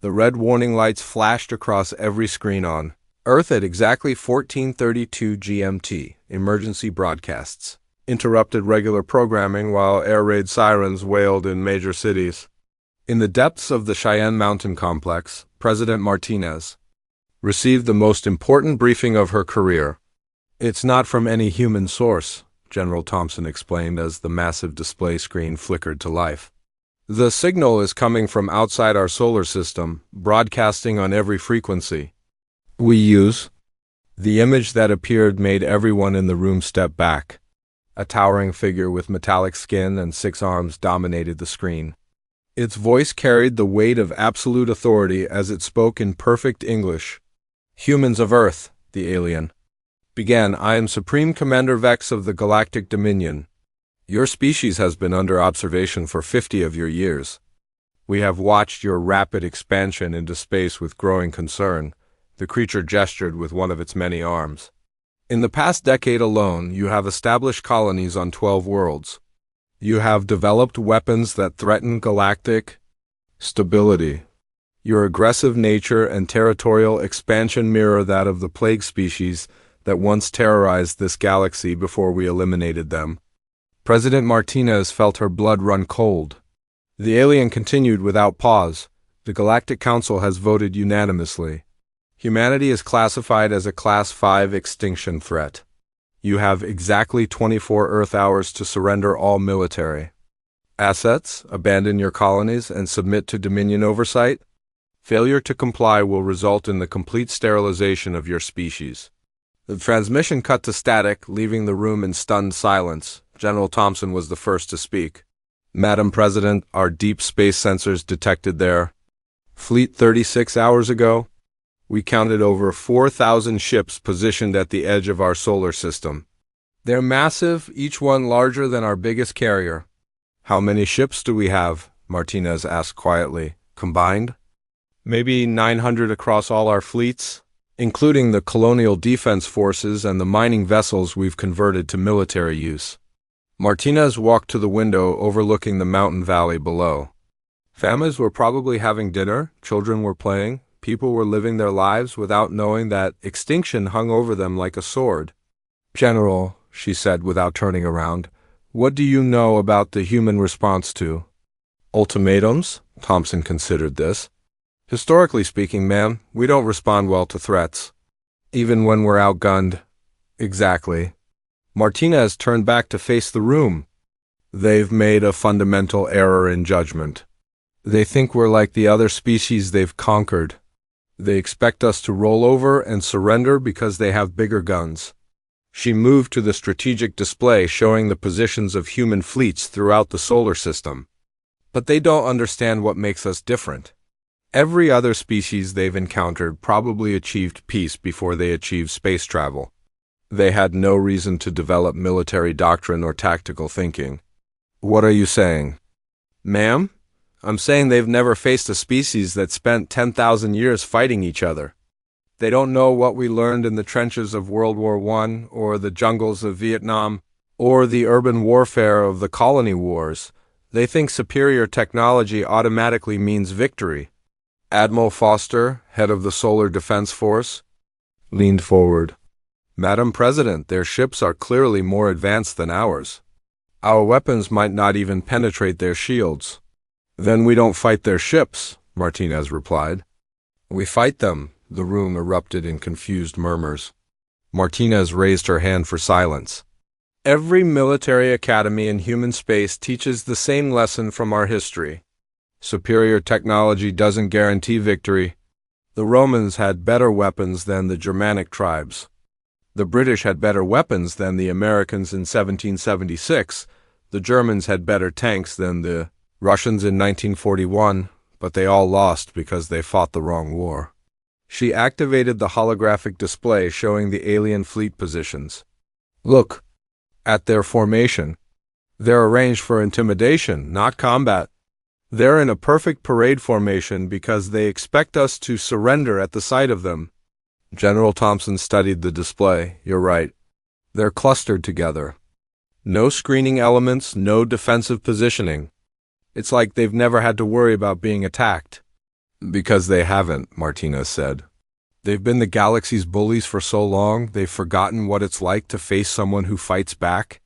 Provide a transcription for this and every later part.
The red warning lights flashed across every screen on Earth at exactly 14:32 GMT. Emergency broadcasts interrupted regular programming while air raid sirens wailed in major cities. In the depths of the Cheyenne Mountain complex, President Martinez received the most important briefing of her career. "It's not from any human source," General Thompson explained as the massive display screen flickered to life. "The signal is coming from outside our solar system, broadcasting on every frequency we use." The image that appeared made everyone in the room step back. A towering figure with metallic skin and 6 arms dominated the screen. Its voice carried the weight of absolute authority as it spoke in perfect English. "Humans of Earth," the alien began, "I am Supreme Commander Vex of the Galactic Dominion. Your species has been under observation for 50 of your years. We have watched your rapid expansion into space with growing concern." The creature gestured with one of its many arms. "In the past decade alone, you have established colonies on 12 worlds. You have developed weapons that threaten galactic stability. Your aggressive nature and territorial expansion mirror that of the plague species that once terrorized this galaxy before we eliminated them." President Martinez felt her blood run cold. The alien continued without pause. "The Galactic Council has voted unanimously. Humanity is classified as a Class 5 extinction threat. You have exactly 24 Earth hours to surrender all military assets, abandon your colonies, and submit to Dominion oversight. Failure to comply will result in the complete sterilization of your species." The transmission cut to static, leaving the room in stunned silence. General Thompson was the first to speak. "Madam President, our deep space sensors detected their fleet 36 hours ago. We counted over 4,000 ships positioned at the edge of our solar system. They're massive, each one larger than our biggest carrier." "How many ships do we have?" Martinez asked quietly. "Combined?" "Maybe 900 across all our fleets, including the colonial defense forces and the mining vessels we've converted to military use." Martinez walked to the window overlooking the mountain valley below. Families were probably having dinner, children were playing, people were living their lives without knowing that extinction hung over them like a sword. "General," she said without turning around, "what do you know about the human response to ultimatums?" Thompson considered this. "Historically speaking, ma'am, we don't respond well to threats, even when we're outgunned." "Exactly." Martinez turned back to face the room. "They've made a fundamental error in judgment. They think we're like the other species they've conquered. They expect us to roll over and surrender because they have bigger guns." She moved to the strategic display showing the positions of human fleets throughout the solar system. "But they don't understand what makes us different. Every other species they've encountered probably achieved peace before they achieved space travel. They had no reason to develop military doctrine or tactical thinking." "What are you saying?" "Ma'am, I'm saying they've never faced a species that spent 10,000 years fighting each other. They don't know what we learned in the trenches of World War I, or the jungles of Vietnam, or the urban warfare of the colony wars. They think superior technology automatically means victory." Admiral Foster, head of the Solar Defense Force, leaned forward. "Madam President, their ships are clearly more advanced than ours. Our weapons might not even penetrate their shields." "Then we don't fight their ships," Martinez replied. "We fight them." The room erupted in confused murmurs. Martinez raised her hand for silence. "Every military academy in human space teaches the same lesson from our history. Superior technology doesn't guarantee victory. The Romans had better weapons than the Germanic tribes. The British had better weapons than the Americans in 1776. The Germans had better tanks than the Russians in 1941, but they all lost because they fought the wrong war." She activated the holographic display showing the alien fleet positions. "Look at their formation. They're arranged for intimidation, not combat. They're in a perfect parade formation because they expect us to surrender at the sight of them." General Thompson studied the display. "You're right. They're clustered together. No screening elements, no defensive positioning. It's like they've never had to worry about being attacked. Because they haven't, Martinez said. They've been the galaxy's bullies for so long, they've forgotten what it's like to face someone who fights back.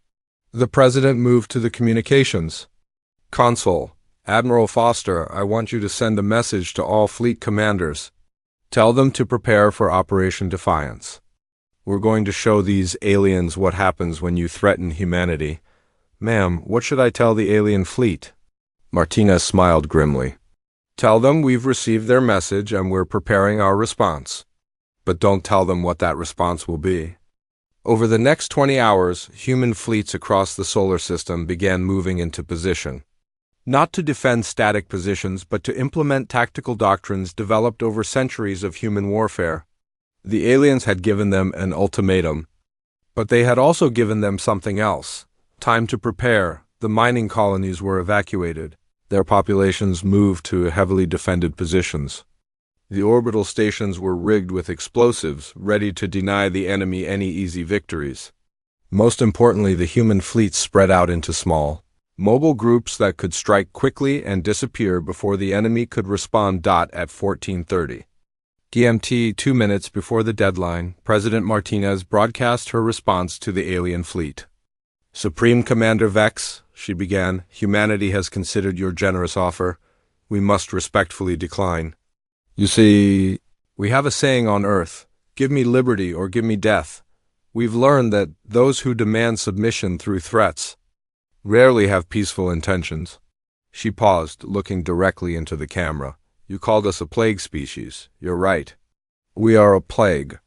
The president moved to the communications console. Admiral Foster, I want you to send a message to all fleet commanders. Tell them to prepare for Operation Defiance. We're going to show these aliens what happens when you threaten humanity. Ma'am, what should I tell the alien fleet? Martinez smiled grimly. Tell them we've received their message and we're preparing our response. But don't tell them what that response will be. Over the next 20 hours, human fleets across the solar system began moving into position. Not to defend static positions, but to implement tactical doctrines developed over centuries of human warfare. The aliens had given them an ultimatum, but they had also given them something else. Time to prepare. The mining colonies were evacuated. Their populations moved to heavily defended positions. The orbital stations were rigged with explosives, ready to deny the enemy any easy victories. Most importantly, the human fleets spread out into small, mobile groups that could strike quickly and disappear before the enemy could respond. At 14:30 GMT, 2 minutes before the deadline, President Martinez broadcast her response to the alien fleet. Supreme Commander Vex, she began, humanity has considered your generous offer. We must respectfully decline. You see, we have a saying on Earth, give me liberty or give me death. We've learned that those who demand submission through threats rarely have peaceful intentions. She paused, looking directly into the camera. You called us a plague species. You're right. We are a plague.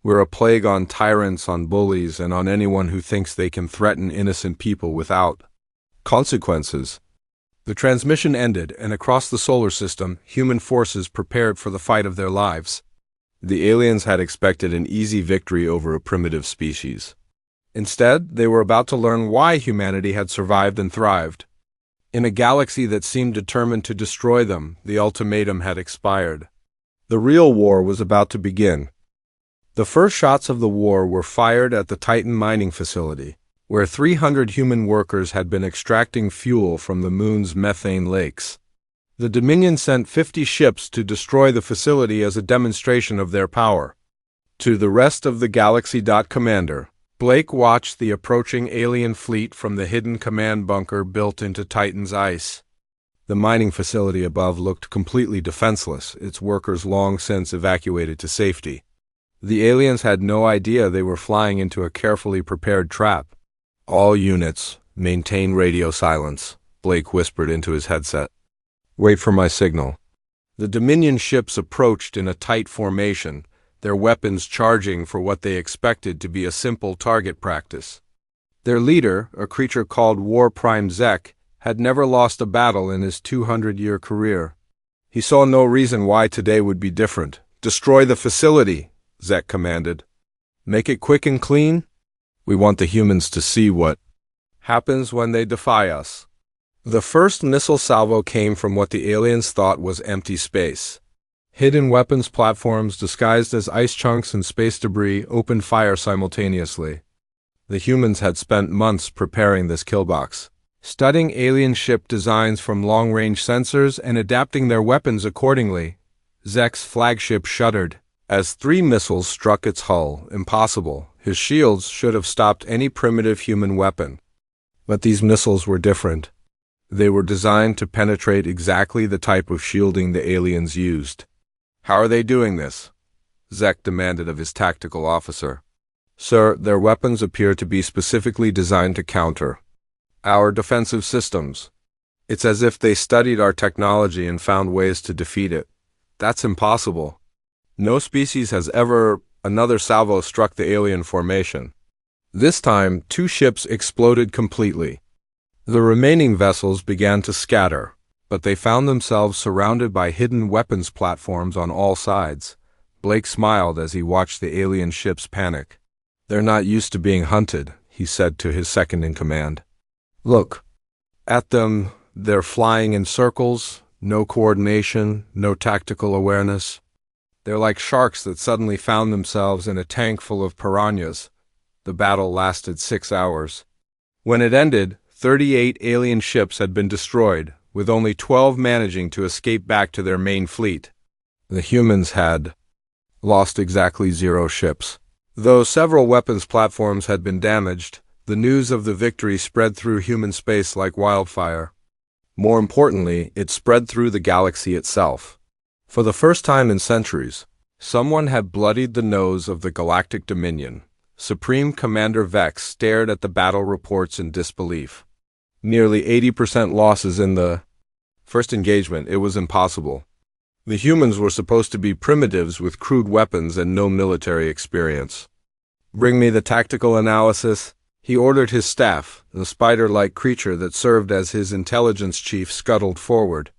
We're a plague on tyrants, on bullies, and on anyone who thinks they can threaten innocent people without consequences. The transmission ended, and across the solar system, human forces prepared for the fight of their lives. The aliens had expected an easy victory over a primitive species. Instead, they were about to learn why humanity had survived and thrived. In a galaxy that seemed determined to destroy them, the ultimatum had expired. The real war was about to begin. The first shots of the war were fired at the Titan mining facility, where 300 human workers had been extracting fuel from the moon's methane lakes. The Dominion sent 50 ships to destroy the facility as a demonstration of their power. To the rest of the galaxy. Commander Blake watched the approaching alien fleet from the hidden command bunker built into Titan's ice. The mining facility above looked completely defenseless, its workers long since evacuated to safety. The aliens had no idea they were flying into a carefully prepared trap. All units, maintain radio silence, Blake whispered into his headset. Wait for my signal. The Dominion ships approached in a tight formation, their weapons charging for what they expected to be a simple target practice. Their leader, a creature called War Prime Zek, had never lost a battle in his 200-year career. He saw no reason why today would be different. Destroy the facility, Zek commanded. Make it quick and clean. We want the humans to see what happens when they defy us. The first missile salvo came from what the aliens thought was empty space. Hidden weapons platforms disguised as ice chunks and space debris opened fire simultaneously. The humans had spent months preparing this killbox, studying alien ship designs from long-range sensors and adapting their weapons accordingly. Zek's flagship shuddered as 3 missiles struck its hull. Impossible. His shields should have stopped any primitive human weapon. But these missiles were different. They were designed to penetrate exactly the type of shielding the aliens used. How are they doing this? Zek demanded of his tactical officer. Sir, their weapons appear to be specifically designed to counter our defensive systems. It's as if they studied our technology and found ways to defeat it. That's impossible. No species has ever. Another salvo struck the alien formation. This time, 2 ships exploded completely. The remaining vessels began to scatter, but they found themselves surrounded by hidden weapons platforms on all sides. Blake smiled as he watched the alien ships panic. They're not used to being hunted, he said to his second-in-command. Look at them. They're flying in circles, no coordination, no tactical awareness. They're like sharks that suddenly found themselves in a tank full of piranhas. The battle lasted 6 hours. When it ended, 38 alien ships had been destroyed, with only 12 managing to escape back to their main fleet. The humans had lost exactly 0 ships. Though several weapons platforms had been damaged, the news of the victory spread through human space like wildfire. More importantly, it spread through the galaxy itself. For the first time in centuries, someone had bloodied the nose of the Galactic Dominion. Supreme Commander Vex stared at the battle reports in disbelief. Nearly 80% losses in the first engagement. It was impossible. The humans were supposed to be primitives with crude weapons and no military experience. "Bring me the tactical analysis," he ordered. His staff, the spider-like creature that served as his intelligence chief, scuttled forward.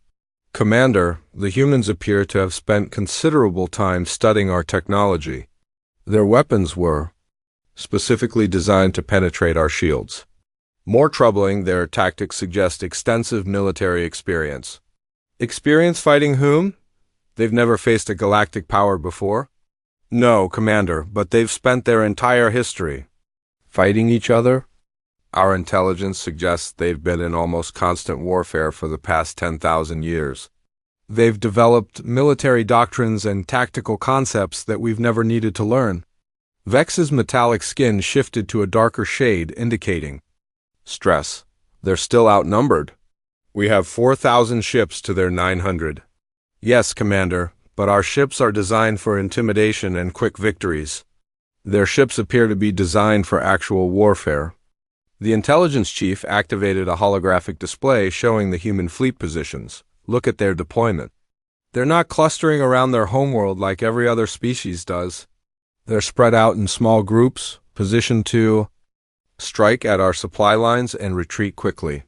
"Commander, the humans appear to have spent considerable time studying our technology. Their weapons were specifically designed to penetrate our shields. More troubling, their tactics suggest extensive military experience." "Experience fighting whom? They've never faced a galactic power before." "No, Commander, but they've spent their entire history fighting each other. Our intelligence suggests they've been in almost constant warfare for the past 10,000 years. They've developed military doctrines and tactical concepts that we've never needed to learn." Vex's metallic skin shifted to a darker shade, indicating stress. "They're still outnumbered. We have 4,000 ships to their 900. "Yes, Commander, but our ships are designed for intimidation and quick victories. Their ships appear to be designed for actual warfare." The intelligence chief activated a holographic display showing the human fleet positions. "Look at their deployment. They're not clustering around their homeworld like every other species does. They're spread out in small groups, positioned to strike at our supply lines and retreat quickly."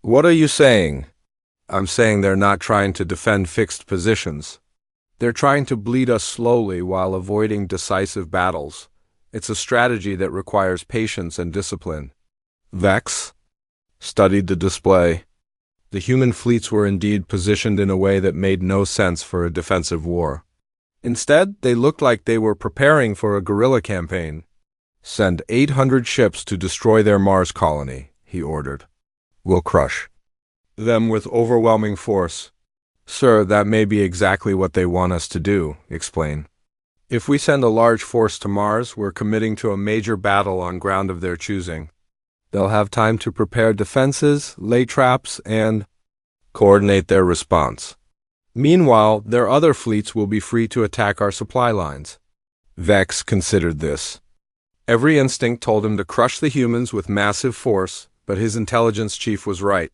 "What are you saying?" "I'm saying they're not trying to defend fixed positions. They're trying to bleed us slowly while avoiding decisive battles. It's a strategy that requires patience and discipline." Vex studied the display. The human fleets were indeed positioned in a way that made no sense for a defensive war. Instead, they looked like they were preparing for a guerrilla campaign. "Send 800 ships to destroy their Mars colony," he ordered. "We'll crush them with overwhelming force." "Sir, that may be exactly what they want us to do," explain. "If we send a large force to Mars, we're committing to a major battle on ground of their choosing. They'll have time to prepare defenses, lay traps, and coordinate their response. Meanwhile, their other fleets will be free to attack our supply lines." Vex considered this. Every instinct told him to crush the humans with massive force, but his intelligence chief was right.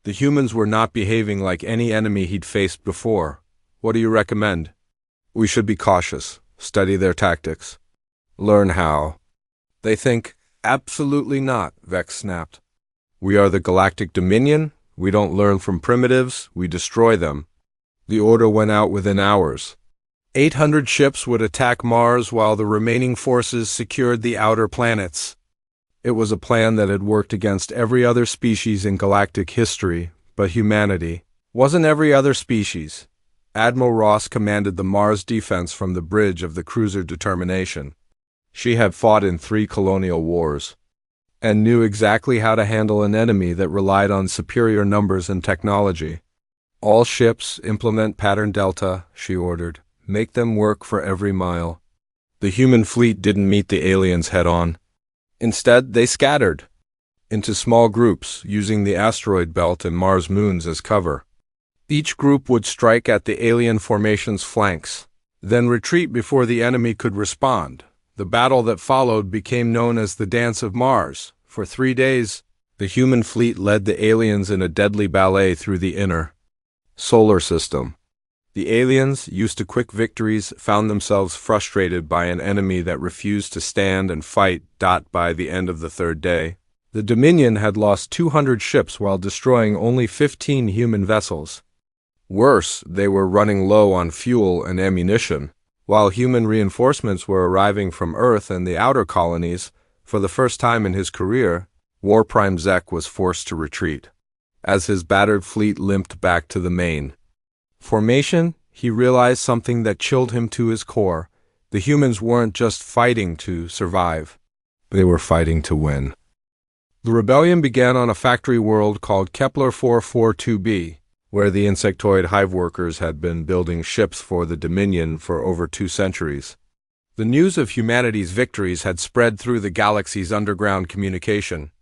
The humans were not behaving like any enemy he'd faced before. "What do you recommend?" "We should be cautious, study their tactics." "Learn how." "They think." "Absolutely not," Vex snapped. "We are the Galactic Dominion. We don't learn from primitives, we destroy them." The order went out within hours. 800 ships would attack Mars while the remaining forces secured the outer planets. It was a plan that had worked against every other species in galactic history, but humanity wasn't every other species. Admiral Ross commanded the Mars defense from the bridge of the cruiser Determination. She had fought in 3 colonial wars and knew exactly how to handle an enemy that relied on superior numbers and technology. "All ships implement pattern delta," she ordered. "Make them work for every mile." The human fleet didn't meet the aliens head-on. Instead, they scattered into small groups, using the asteroid belt and Mars moons as cover. Each group would strike at the alien formation's flanks, then retreat before the enemy could respond. The battle that followed became known as the Dance of Mars. For 3 days, the human fleet led the aliens in a deadly ballet through the inner solar system. The aliens, used to quick victories, found themselves frustrated by an enemy that refused to stand and fight. By the end of the 3rd day, the Dominion had lost 200 ships while destroying only 15 human vessels. Worse, they were running low on fuel and ammunition. While human reinforcements were arriving from Earth and the outer colonies, for the first time in his career, War Prime Zek was forced to retreat. As his battered fleet limped back to the main formation, he realized something that chilled him to his core. The humans weren't just fighting to survive. They were fighting to win. The rebellion began on a factory world called Kepler 442b, where the insectoid hive workers had been building ships for the Dominion for over 2 centuries. The news of humanity's victories had spread through the galaxy's underground communication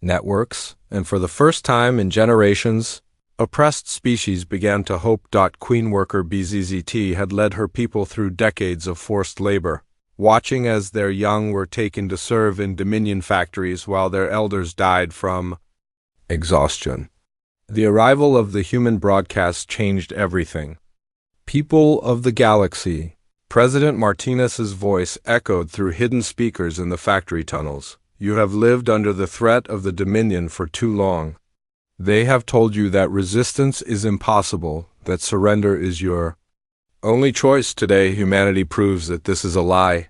networks, and for the first time in generations, oppressed species began to hope. Queen worker BZZT had led her people through decades of forced labor, watching as their young were taken to serve in Dominion factories while their elders died from exhaustion. The arrival of the human broadcast changed everything. People of the galaxy, President Martinez's voice echoed through hidden speakers in the factory tunnels. You have lived under the threat of the Dominion for too long. They have told you that resistance is impossible, that surrender is your only choice. Today, humanity proves that this is a lie.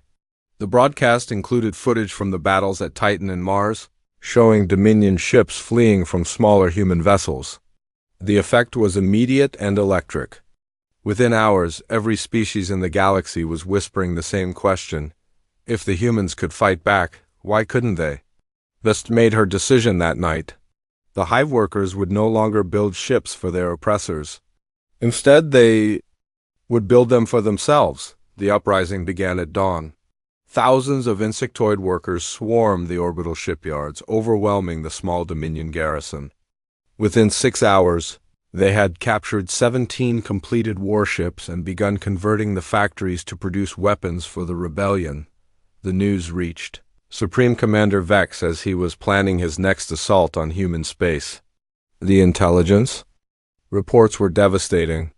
The broadcast included footage from the battles at Titan and Mars, showing Dominion ships fleeing from smaller human vessels. The effect was immediate and electric. Within hours, every species in the galaxy was whispering the same question. If the humans could fight back, why couldn't they? Vest made her decision that night. The hive workers would no longer build ships for their oppressors. Instead, they would build them for themselves. The uprising began at dawn. Thousands of insectoid workers swarmed the orbital shipyards, overwhelming the small Dominion garrison. Within 6 hours, they had captured 17 completed warships and begun converting the factories to produce weapons for the rebellion. The news reached Supreme Commander Vex as he was planning his next assault on human space. The intelligence? Reports were devastating.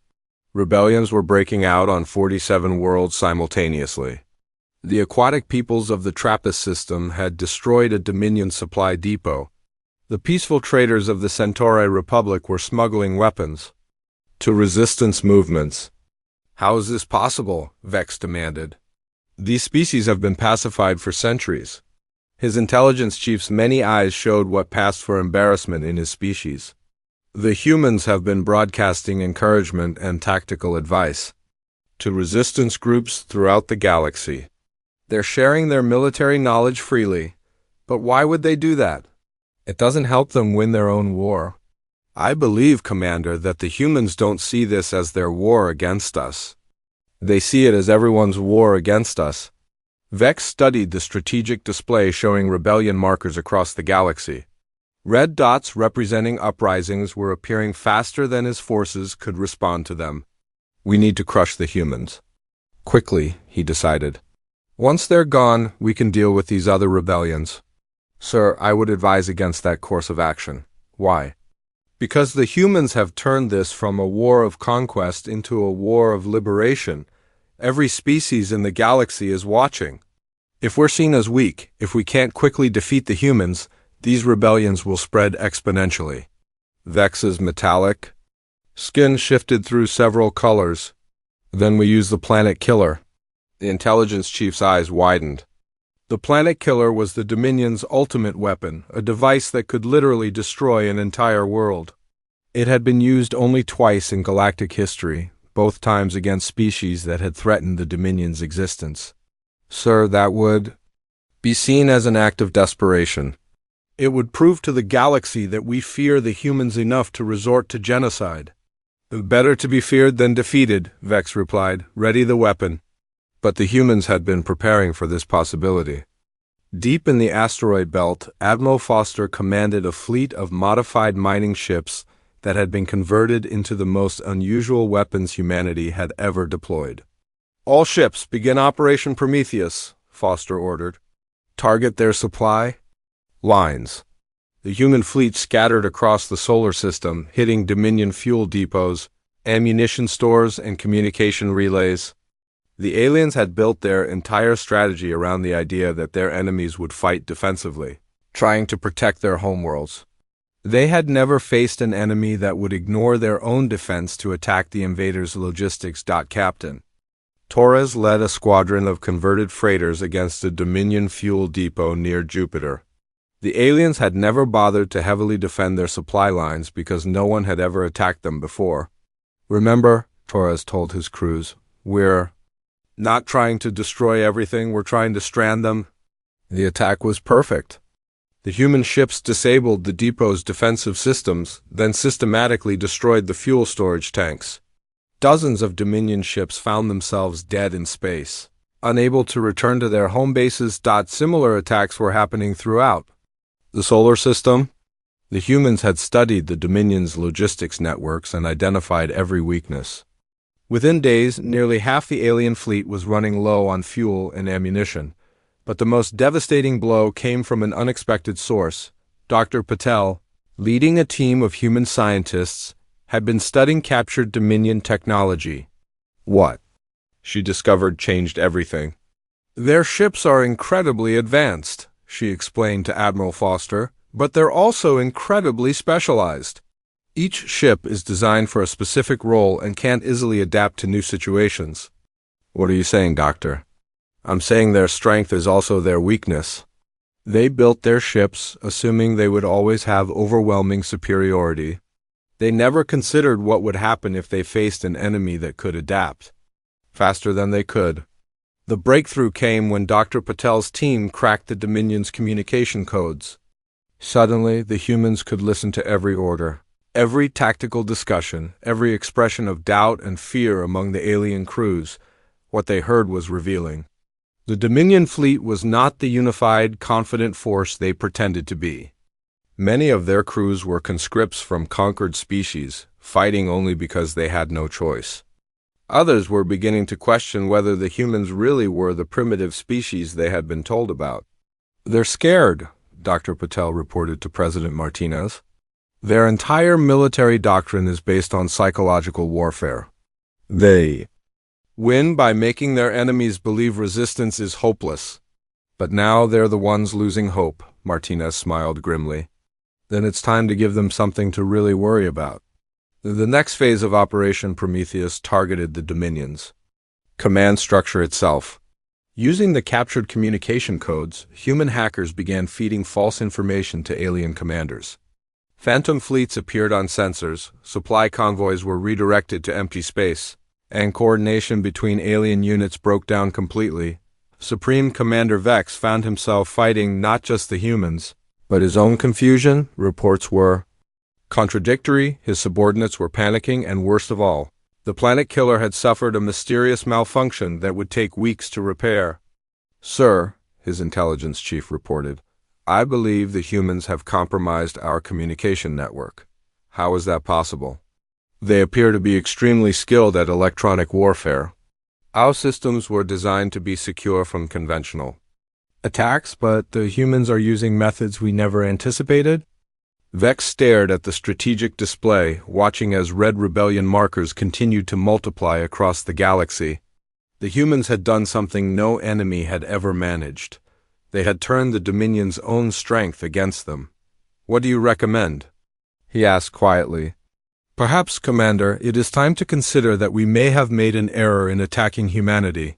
Rebellions were breaking out on 47 worlds simultaneously. The aquatic peoples of the Trappist system had destroyed a Dominion supply depot. The peaceful traders of the Centauri Republic were smuggling weapons to resistance movements. How is this possible? Vex demanded. These species have been pacified for centuries. His intelligence chief's many eyes showed what passed for embarrassment in his species. The humans have been broadcasting encouragement and tactical advice to resistance groups throughout the galaxy. They're sharing their military knowledge freely. But why would they do that? It doesn't help them win their own war. I believe, Commander, that the humans don't see this as their war against us. They see it as everyone's war against us. Vex studied the strategic display showing rebellion markers across the galaxy. Red dots representing uprisings were appearing faster than his forces could respond to them. We need to crush the humans. Quickly, he decided. Once they're gone, we can deal with these other rebellions. Sir, I would advise against that course of action. Why? Because the humans have turned this from a war of conquest into a war of liberation. Every species in the galaxy is watching. If we're seen as weak, if we can't quickly defeat the humans, these rebellions will spread exponentially. Vex's metallic skin shifted through several colors. Then we use the planet killer. The intelligence chief's eyes widened. The planet killer was the Dominion's ultimate weapon, a device that could literally destroy an entire world. It had been used only twice in galactic history, both times against species that had threatened the Dominion's existence. Sir, that would be seen as an act of desperation. It would prove to the galaxy that we fear the humans enough to resort to genocide. Better to be feared than defeated, Vex replied. Ready the weapon. But the humans had been preparing for this possibility. Deep in the asteroid belt, Admiral Foster commanded a fleet of modified mining ships that had been converted into the most unusual weapons humanity had ever deployed. All ships begin Operation Prometheus, Foster ordered. Target their supply lines. The human fleet scattered across the solar system, hitting Dominion fuel depots, ammunition stores, and communication relays. The aliens had built their entire strategy around the idea that their enemies would fight defensively, trying to protect their homeworlds. They had never faced an enemy that would ignore their own defense to attack the invaders' logistics. Captain Torres led a squadron of converted freighters against a Dominion fuel depot near Jupiter. The aliens had never bothered to heavily defend their supply lines because no one had ever attacked them before. Remember, Torres told his crews, we're not trying to destroy everything, we're trying to strand them. The attack was perfect. The human ships disabled the depot's defensive systems, then systematically destroyed the fuel storage tanks. Dozens of Dominion ships found themselves dead in space, unable to return to their home bases. Similar attacks were happening throughout the solar system. The humans had studied the Dominion's logistics networks and identified every weakness. Within days, nearly half the alien fleet was running low on fuel and ammunition. But the most devastating blow came from an unexpected source. Dr. Patel, leading a team of human scientists, had been studying captured Dominion technology. What she discovered changed everything. Their ships are incredibly advanced, she explained to Admiral Foster, but they're also incredibly specialized. Each ship is designed for a specific role and can't easily adapt to new situations. What are you saying, Doctor? I'm saying their strength is also their weakness. They built their ships assuming they would always have overwhelming superiority. They never considered what would happen if they faced an enemy that could adapt faster than they could. The breakthrough came when Dr. Patel's team cracked the Dominion's communication codes. Suddenly, the humans could listen to every order, every tactical discussion, every expression of doubt and fear among the alien crews. What they heard was revealing. The Dominion fleet was not the unified, confident force they pretended to be. Many of their crews were conscripts from conquered species, fighting only because they had no choice. Others were beginning to question whether the humans really were the primitive species they had been told about. They're scared, Dr. Patel reported to President Martinez. Their entire military doctrine is based on psychological warfare. They win by making their enemies believe resistance is hopeless. But now they're the ones losing hope, Martinez smiled grimly. Then it's time to give them something to really worry about. The next phase of Operation Prometheus targeted the Dominions. Command structure itself. Using the captured communication codes, human hackers began feeding false information to alien commanders. Phantom fleets appeared on sensors, supply convoys were redirected to empty space, and coordination between alien units broke down completely. Supreme Commander Vex found himself fighting not just the humans, but his own confusion. Reports were contradictory, his subordinates were panicking, and worst of all, the planet killer had suffered a mysterious malfunction that would take weeks to repair. Sir, his intelligence chief reported, I believe the humans have compromised our communication network. How is that possible? They appear to be extremely skilled at electronic warfare. Our systems were designed to be secure from conventional attacks, but the humans are using methods we never anticipated. Vex stared at the strategic display, watching as Red Rebellion markers continued to multiply across the galaxy. The humans had done something no enemy had ever managed. They had turned the Dominion's own strength against them. What do you recommend? He asked quietly. Perhaps, Commander, it is time to consider that we may have made an error in attacking humanity.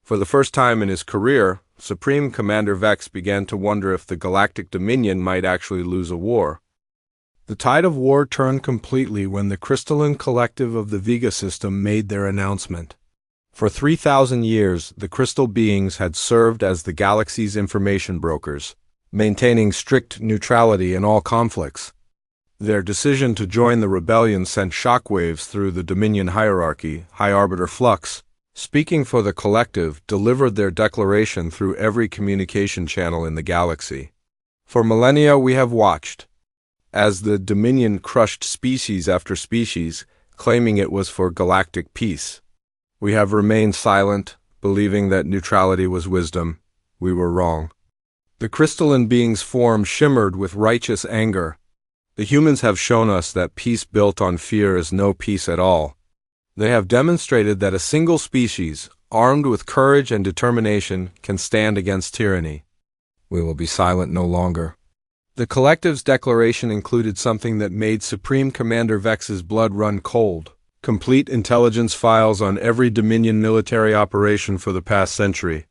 For the first time in his career, Supreme Commander Vex began to wonder if the Galactic Dominion might actually lose a war. The tide of war turned completely when the crystalline collective of the Vega system made their announcement. For 3,000 years, the crystal beings had served as the galaxy's information brokers, maintaining strict neutrality in all conflicts. Their decision to join the rebellion sent shockwaves through the Dominion hierarchy. High Arbiter Flux, speaking for the collective, delivered their declaration through every communication channel in the galaxy. For millennia we have watched as the Dominion crushed species after species, claiming it was for galactic peace. We have remained silent, believing that neutrality was wisdom. We were wrong. The crystalline being's form shimmered with righteous anger. The humans have shown us that peace built on fear is no peace at all. They have demonstrated that a single species, armed with courage and determination, can stand against tyranny. We will be silent no longer. The collective's declaration included something that made Supreme Commander Vex's blood run cold. Complete intelligence files on every Dominion military operation for the past century.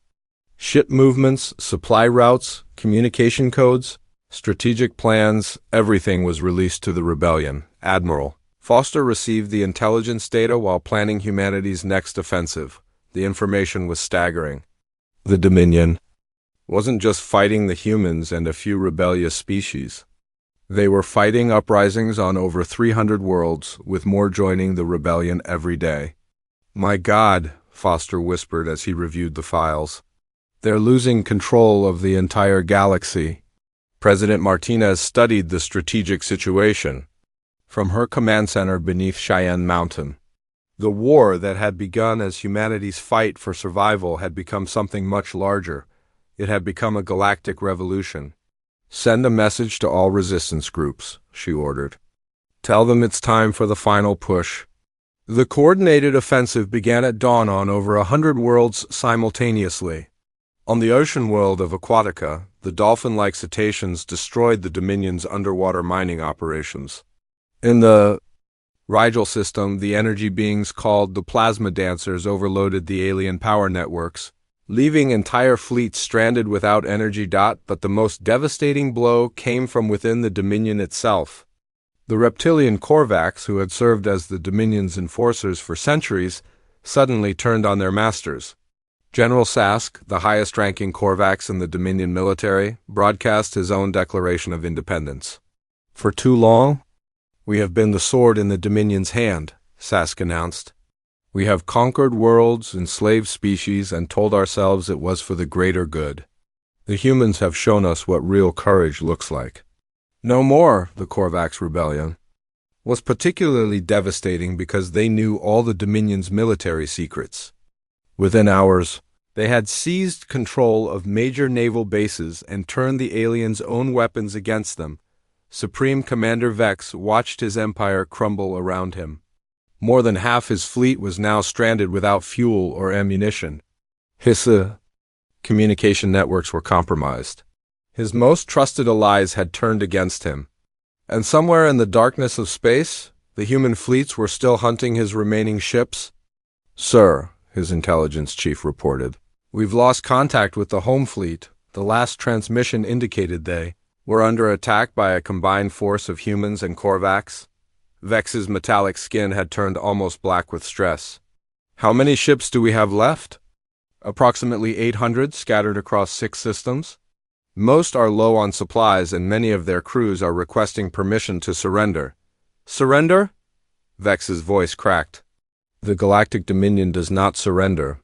Ship movements, supply routes, communication codes, strategic plans, everything was released to the rebellion. Admiral Foster received the intelligence data while planning humanity's next offensive. The information was staggering. The Dominion wasn't just fighting the humans and a few rebellious species. They were fighting uprisings on over 300 worlds, with more joining the rebellion every day. "My God," Foster whispered as he reviewed the files. "They're losing control of the entire galaxy." President Martinez studied the strategic situation from her command center beneath Cheyenne Mountain. The war that had begun as humanity's fight for survival had become something much larger. It had become a galactic revolution. "Send a message to all resistance groups," she ordered. "Tell them it's time for the final push." The coordinated offensive began at dawn on over 100 worlds simultaneously. On the ocean world of Aquatica, the dolphin-like cetaceans destroyed the Dominion's underwater mining operations. In the Rigel system, the energy beings called the Plasma Dancers overloaded the alien power networks, leaving entire fleets stranded without energy. But the most devastating blow came from within the Dominion itself. The reptilian Korvax, who had served as the Dominion's enforcers for centuries, suddenly turned on their masters. General Sask, the highest-ranking Korvax in the Dominion military, broadcast his own declaration of independence. "For too long, we have been the sword in the Dominion's hand," Sask announced. "We have conquered worlds, enslaved species, and told ourselves it was for the greater good. The humans have shown us what real courage looks like." No more. The Korvax rebellion was particularly devastating because they knew all the Dominion's military secrets. Within hours, they had seized control of major naval bases and turned the aliens' own weapons against them. Supreme Commander Vex watched his empire crumble around him. More than half his fleet was now stranded without fuel or ammunition. His communication networks were compromised. His most trusted allies had turned against him. And somewhere in the darkness of space, the human fleets were still hunting his remaining ships. "Sir," his intelligence chief reported, "we've lost contact with the home fleet. The last transmission indicated they were under attack by a combined force of humans and Korvax." Vex's metallic skin had turned almost black with stress. "How many ships do we have left?" "Approximately 800 scattered across 6 systems. Most are low on supplies and many of their crews are requesting permission to surrender." "Surrender?" Vex's voice cracked. "The Galactic Dominion does not surrender.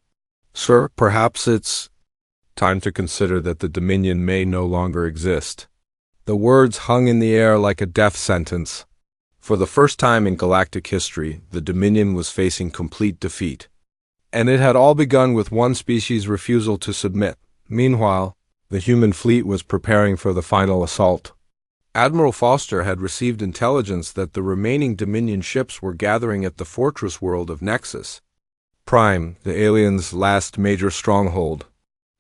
Sir, perhaps it's time to consider that the Dominion may no longer exist." The words hung in the air like a death sentence. For the first time in galactic history, the Dominion was facing complete defeat. And it had all begun with one species' refusal to submit. Meanwhile, the human fleet was preparing for the final assault. Admiral Foster had received intelligence that the remaining Dominion ships were gathering at the fortress world of Nexus Prime, the aliens' last major stronghold.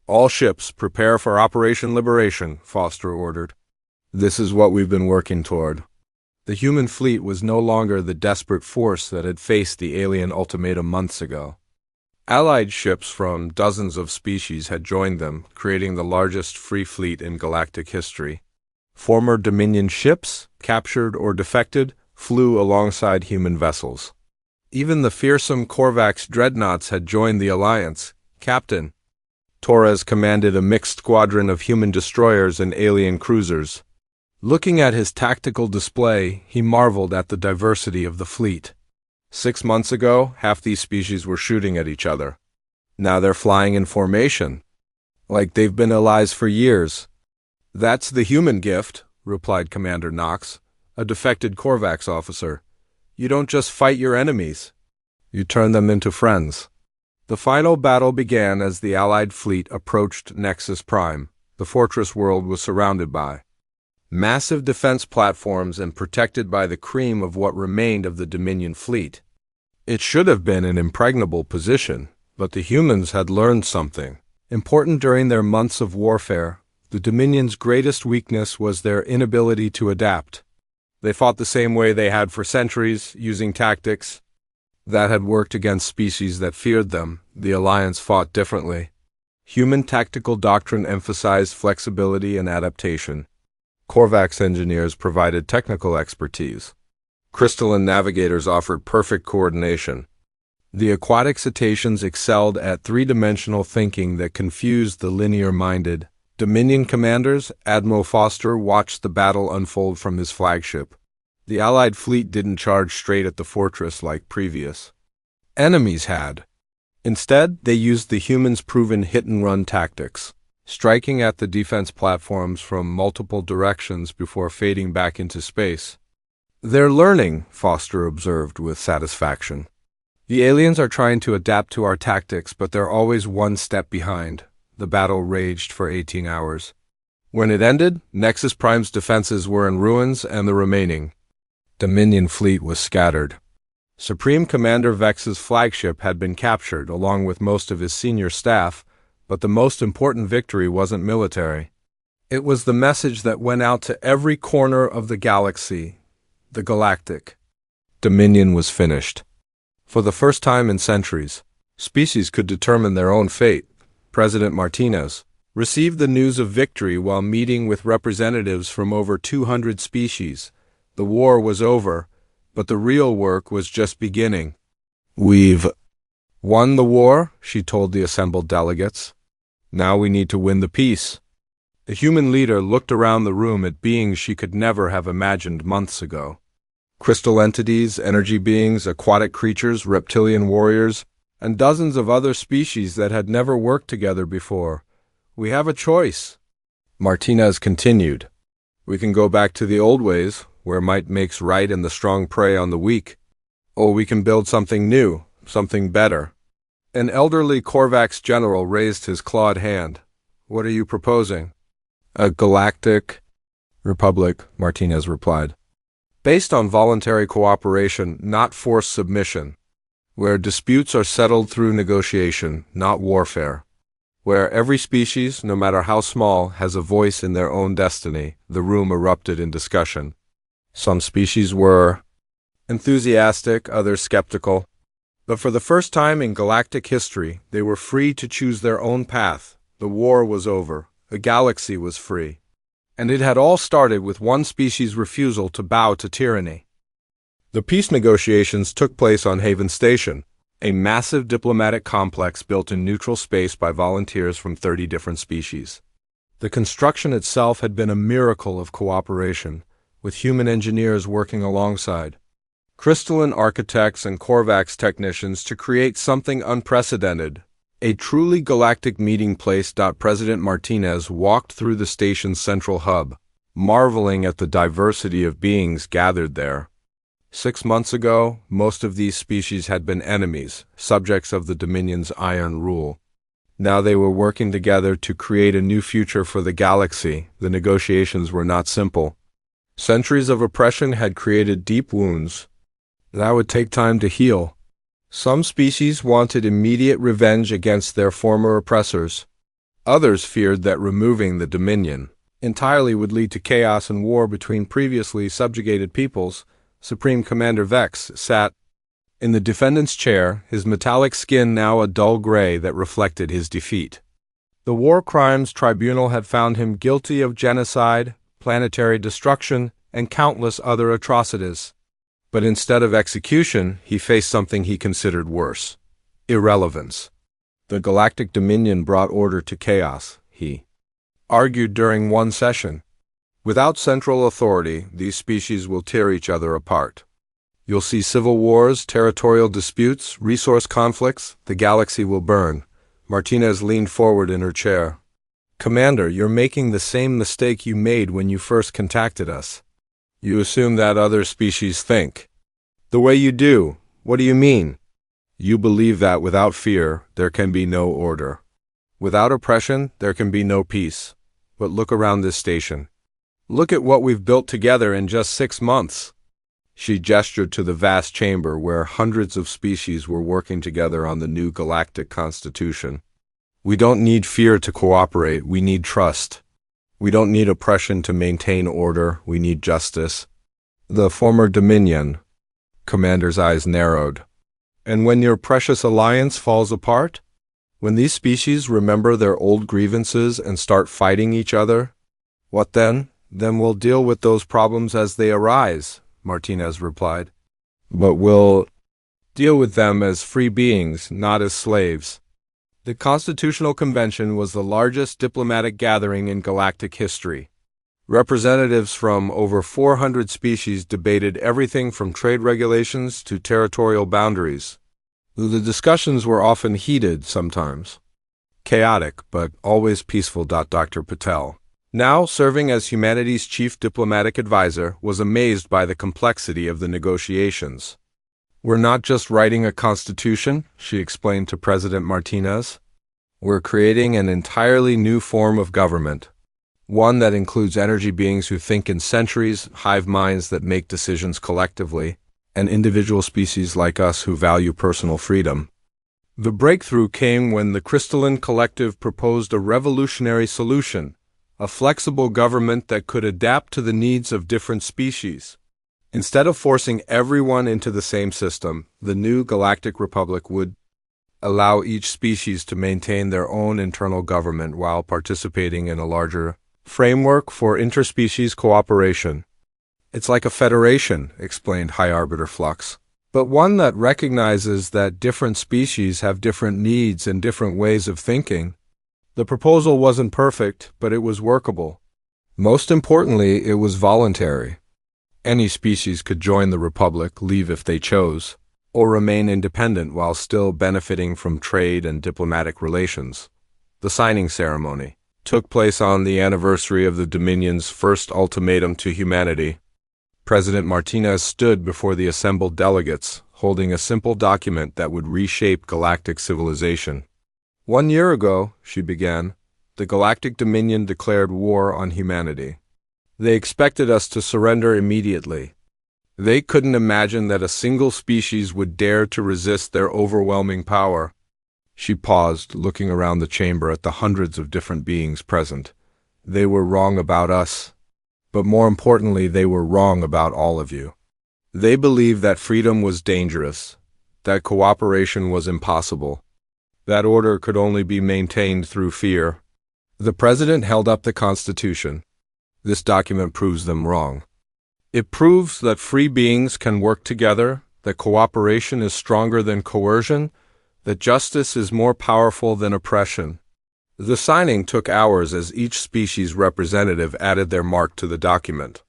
"All ships, prepare for Operation Liberation," Foster ordered. "This is what we've been working toward." The human fleet was no longer the desperate force that had faced the alien ultimatum months ago. Allied ships from dozens of species had joined them, creating the largest free fleet in galactic history. Former Dominion ships, captured or defected, flew alongside human vessels. Even the fearsome Korvax dreadnoughts had joined the alliance. Captain Torres commanded a mixed squadron of human destroyers and alien cruisers. Looking at his tactical display, he marveled at the diversity of the fleet. 6 months ago, half these species were shooting at each other. Now they're flying in formation, like they've been allies for years. "That's the human gift," replied Commander Knox, a defected Korvax officer. "You don't just fight your enemies. You turn them into friends." The final battle began as the Allied fleet approached Nexus Prime. The fortress world was surrounded by massive defense platforms and protected by the cream of what remained of the Dominion fleet. It should have been an impregnable position, but the humans had learned something important during their months of warfare. The Dominion's greatest weakness was their inability to adapt. They fought the same way they had for centuries, using tactics that had worked against species that feared them. The Alliance fought differently. Human tactical doctrine emphasized flexibility and adaptation. Korvax engineers provided technical expertise. Crystalline navigators offered perfect coordination. The aquatic cetaceans excelled at three-dimensional thinking that confused the linear-minded. Dominion commanders, Admiral Foster watched the battle unfold from his flagship. The Allied fleet didn't charge straight at the fortress like previous enemies had. Instead, they used the humans' proven hit-and-run tactics, striking at the defense platforms from multiple directions before fading back into space. "They're learning," Foster observed with satisfaction. "The aliens are trying to adapt to our tactics, but they're always one step behind." The battle raged for 18 hours. When it ended, Nexus Prime's defenses were in ruins and the remaining Dominion fleet was scattered. Supreme Commander Vex's flagship had been captured along with most of his senior staff, but the most important victory wasn't military. It was the message that went out to every corner of the galaxy. The Galactic Dominion was finished. For the first time in centuries, species could determine their own fate. President Martinez received the news of victory while meeting with representatives from over 200 species. The war was over, but the real work was just beginning. "We've won the war," she told the assembled delegates. "Now we need to win the peace." The human leader looked around the room at beings she could never have imagined months ago. Crystal entities, energy beings, aquatic creatures, reptilian warriors, and dozens of other species that had never worked together before. "We have a choice," Martinez continued. "We can go back to the old ways, where might makes right and the strong prey on the weak. Or we can build something new, something better." An elderly Korvax general raised his clawed hand. "What are you proposing?" "A galactic republic," Martinez replied. "Based on voluntary cooperation, not forced submission. Where disputes are settled through negotiation, not warfare. Where every species, no matter how small, has a voice in their own destiny." The room erupted in discussion. Some species were enthusiastic, others skeptical. But for the first time in galactic history, they were free to choose their own path. The war was over. The galaxy was free. And it had all started with one species' refusal to bow to tyranny. The peace negotiations took place on Haven Station, a massive diplomatic complex built in neutral space by volunteers from 30 different species. The construction itself had been a miracle of cooperation, with human engineers working alongside crystalline architects and Korvax technicians to create something unprecedented, a truly galactic meeting place. President Martinez walked through the station's central hub, marveling at the diversity of beings gathered there. 6 months ago, most of these species had been enemies, subjects of the Dominion's iron rule. Now they were working together to create a new future for the galaxy. The negotiations were not simple. Centuries of oppression had created deep wounds that would take time to heal. Some species wanted immediate revenge against their former oppressors. Others feared that removing the Dominion entirely would lead to chaos and war between previously subjugated peoples. Supreme Commander Vex sat in the defendant's chair, his metallic skin now a dull gray that reflected his defeat. The War Crimes Tribunal had found him guilty of genocide, planetary destruction, and countless other atrocities. But instead of execution, he faced something he considered worse: irrelevance. The Galactic Dominion brought order to chaos, he argued during one session. Without central authority, these species will tear each other apart. You'll see civil wars, territorial disputes, resource conflicts. The galaxy will burn. Martinez leaned forward in her chair. "Commander, you're making the same mistake you made when you first contacted us. You assume that other species think the way you do. What do you mean? You believe that without fear, there can be no order. Without oppression, there can be no peace. But look around this station. Look at what we've built together in just 6 months." She gestured to the vast chamber where hundreds of species were working together on the new galactic constitution. "We don't need fear to cooperate, we need trust. We don't need oppression to maintain order, we need justice." The former Dominion commander's eyes narrowed. "And when your precious alliance falls apart? When these species remember their old grievances and start fighting each other? What then? Then we'll deal with those problems as they arise," Martinez replied. "But we'll deal with them as free beings, not as slaves." The Constitutional Convention was the largest diplomatic gathering in galactic history. Representatives from over 400 species debated everything from trade regulations to territorial boundaries. The discussions were often heated sometimes. Chaotic, but always peaceful. Dr. Patel, now serving as humanity's chief diplomatic advisor, was amazed by the complexity of the negotiations. "We're not just writing a constitution," she explained to President Martinez. "We're creating an entirely new form of government. One that includes energy beings who think in centuries, hive minds that make decisions collectively, and individual species like us who value personal freedom." The breakthrough came when the Crystalline Collective proposed a revolutionary solution, a flexible government that could adapt to the needs of different species. Instead of forcing everyone into the same system, the new Galactic Republic would allow each species to maintain their own internal government while participating in a larger framework for interspecies cooperation. "It's like a federation," explained High Arbiter Flux, "but one that recognizes that different species have different needs and different ways of thinking." The proposal wasn't perfect, but it was workable. Most importantly, it was voluntary. Any species could join the Republic, leave if they chose, or remain independent while still benefiting from trade and diplomatic relations. The signing ceremony took place on the anniversary of the Dominion's first ultimatum to humanity. President Martinez stood before the assembled delegates, holding a simple document that would reshape galactic civilization. "1 year ago," she began, "the Galactic Dominion declared war on humanity. They expected us to surrender immediately. They couldn't imagine that a single species would dare to resist their overwhelming power." She paused, looking around the chamber at the hundreds of different beings present. "They were wrong about us. But more importantly, they were wrong about all of you. They believed that freedom was dangerous, that cooperation was impossible, that order could only be maintained through fear." The president held up the Constitution. "This document proves them wrong. It proves that free beings can work together, that cooperation is stronger than coercion, that justice is more powerful than oppression." The signing took hours as each species representative added their mark to the document.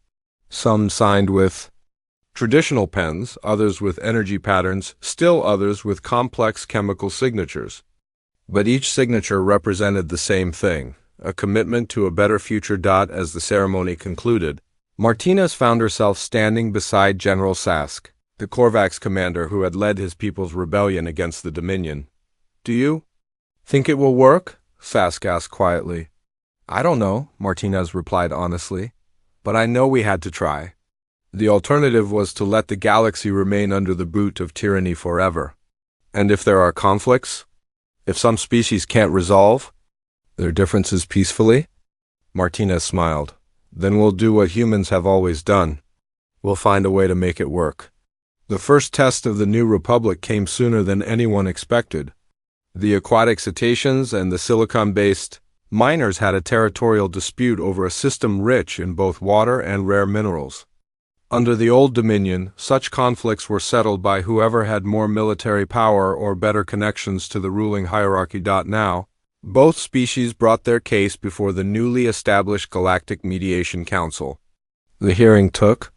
Some signed with traditional pens, others with energy patterns, still others with complex chemical signatures. But each signature represented the same thing, a commitment to a better future. As the ceremony concluded, Martinez found herself standing beside General Sask, the Korvax commander who had led his people's rebellion against the Dominion. "Do you think it will work?" Sask asked quietly. "I don't know," Martinez replied honestly, "but I know we had to try. The alternative was to let the galaxy remain under the boot of tyranny forever. And if there are conflicts, if some species can't resolve their differences peacefully?" Martinez smiled. "Then we'll do what humans have always done. We'll find a way to make it work." The first test of the new republic came sooner than anyone expected. The aquatic cetaceans and the silicon-based miners had a territorial dispute over a system rich in both water and rare minerals. Under the old Dominion, such conflicts were settled by whoever had more military power or better connections to the ruling hierarchy. Now, both species brought their case before the newly established Galactic Mediation Council. The hearing took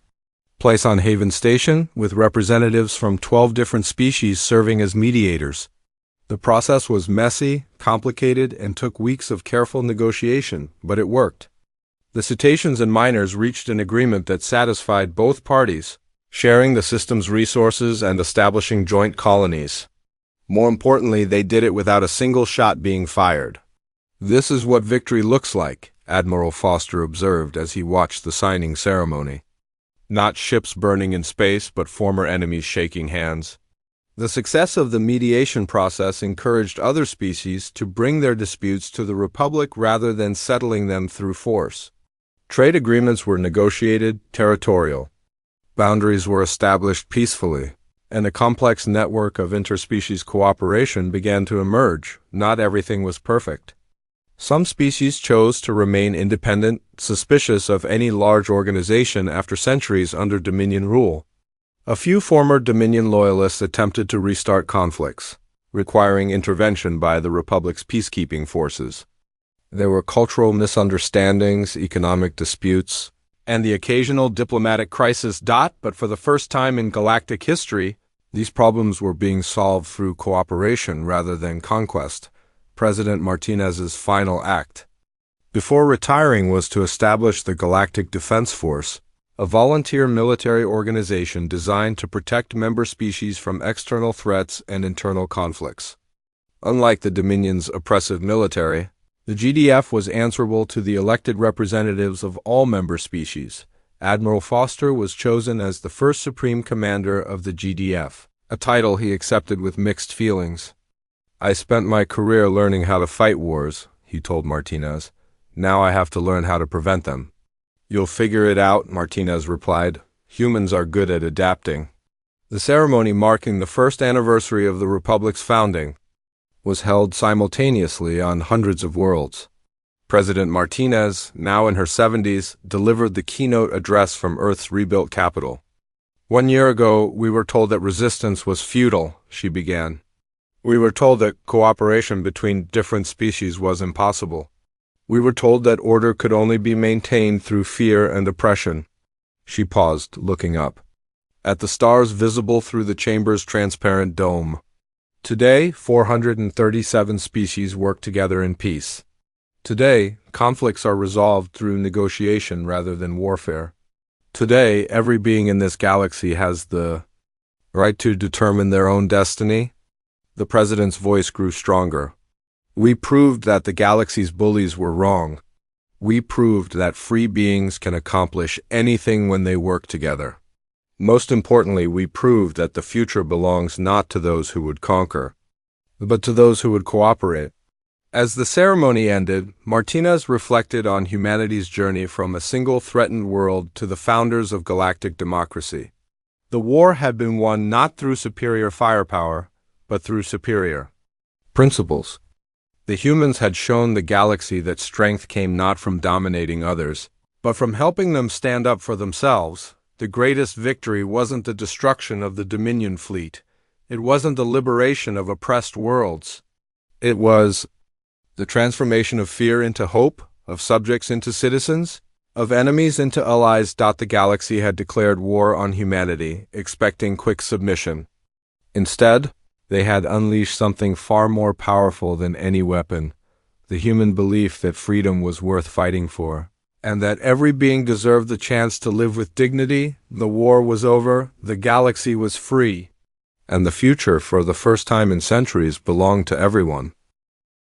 place on Haven Station, with representatives from 12 different species serving as mediators. The process was messy, complicated, and took weeks of careful negotiation, but it worked. The cetaceans and miners reached an agreement that satisfied both parties, sharing the system's resources and establishing joint colonies. More importantly, they did it without a single shot being fired. "This is what victory looks like," Admiral Foster observed as he watched the signing ceremony. "Not ships burning in space, but former enemies shaking hands." The success of the mediation process encouraged other species to bring their disputes to the Republic rather than settling them through force. Trade agreements were negotiated, territorial. Boundaries were established peacefully, and a complex network of interspecies cooperation began to emerge. Not everything was perfect. Some species chose to remain independent, suspicious of any large organization after centuries under Dominion rule. A few former Dominion loyalists attempted to restart conflicts. requiring intervention by the Republic's peacekeeping forces. There were cultural misunderstandings, economic disputes, and the occasional diplomatic crisis. But for the first time in galactic history, these problems were being solved through cooperation rather than conquest. President Martinez's final act before retiring was to establish the Galactic Defense Force, a volunteer military organization designed to protect member species from external threats and internal conflicts. Unlike the Dominion's oppressive military, the GDF was answerable to the elected representatives of all member species. Admiral Foster was chosen as the first Supreme Commander of the GDF, a title he accepted with mixed feelings. "I spent my career learning how to fight wars," he told Martinez. "Now I have to learn how to prevent them." "You'll figure it out," Martinez replied. "Humans are good at adapting." The ceremony marking the first anniversary of the Republic's founding was held simultaneously on hundreds of worlds. President Martinez, now in her 70s, delivered the keynote address from Earth's rebuilt capital. "1 year ago, we were told that resistance was futile," she began. "We were told that cooperation between different species was impossible. We were told that order could only be maintained through fear and oppression." She paused, looking up at the stars visible through the chamber's transparent dome. "Today, 437 species work together in peace. Today, conflicts are resolved through negotiation rather than warfare. Today, every being in this galaxy has the right to determine their own destiny." The president's voice grew stronger. "We proved that the galaxy's bullies were wrong. We proved that free beings can accomplish anything when they work together. Most importantly, we proved that the future belongs not to those who would conquer, but to those who would cooperate." As the ceremony ended, Martinez reflected on humanity's journey from a single threatened world to the founders of galactic democracy. The war had been won not through superior firepower, but through superior principles. The humans had shown the galaxy that strength came not from dominating others, but from helping them stand up for themselves. The greatest victory wasn't the destruction of the Dominion fleet. It wasn't the liberation of oppressed worlds. It was the transformation of fear into hope, of subjects into citizens, of enemies into allies. The galaxy had declared war on humanity, expecting quick submission. Instead, they had unleashed something far more powerful than any weapon, the human belief that freedom was worth fighting for, and that every being deserved the chance to live with dignity. The war was over, the galaxy was free, and the future, for the first time in centuries, belonged to everyone.